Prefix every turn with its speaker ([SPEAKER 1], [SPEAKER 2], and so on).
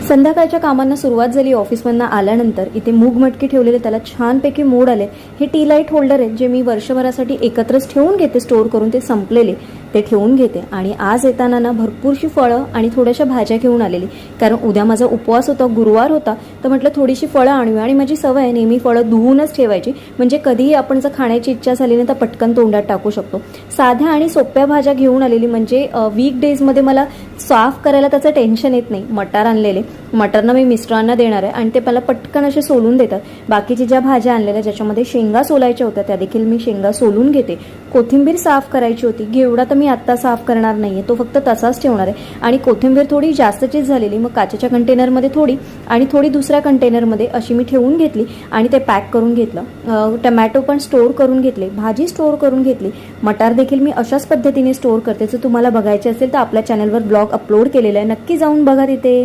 [SPEAKER 1] संध्याकाळच्या कामांना सुरुवात झाली. ऑफिसमधनं आल्यानंतर इथे मूग मटकी ठेवलेले, त्याला छानपैकी मोड आले. हे टी लाईट होल्डर आहेत जे मी वर्षभरासाठी एकत्रच ठेवून घेते, स्टोअर करून. ते संपलेले ते ठेवून घेते. आणि आज येताना ना भरपूरशी फळं आणि थोड्याशा भाज्या घेऊन आलेली, कारण उद्या माझा उपवास होता, गुरुवार होता. तर म्हटलं थोडीशी फळं आणूया. आणि माझी सवय आहे नेहमी फळं धुवूनच ठेवायची, म्हणजे कधीही आपण जर खाण्याची इच्छा झाली ना तर पटकन तोंडात टाकू शकतो. साध्या आणि सोप्या भाज्या घेऊन आलेली, म्हणजे वीकडेजमध्ये मला साफ करायला त्याचं टेन्शन येत नाही. मटार आणलेले, मटरनं मी मिस्टरांना देणार आहे आणि ते मला पटकन असे सोलून देतात. बाकीची ज्या भाज्या आणलेल्या ज्याच्यामध्ये शेंगा सोलायच्या होत्या त्या देखील मी शेंगा सोलून घेते. कोथिंबीर साफ करायची होती, घेवडा तर मी आत्ता साफ करणार नाहीये, तो फक्त तसाच ठेवणार आहे. आणि कोथिंबीर थोडी जास्तचीच झालेली, मग काचेच्या कंटेनरमध्ये थोडी आणि थोडी दुसऱ्या कंटेनरमध्ये अशी मी ठेवून घेतली आणि ते पॅक करून घेतलं. टमॅटो पण स्टोअर करून घेतले, भाजी स्टोअर करून घेतली. मटार देखील मी अशाच पद्धतीने स्टोअर करते. जर तुम्हाला बघायचे असेल तर आपल्या चॅनलवर ब्लॉग अपलोड केलेला आहे, नक्की जाऊन बघा तिथे.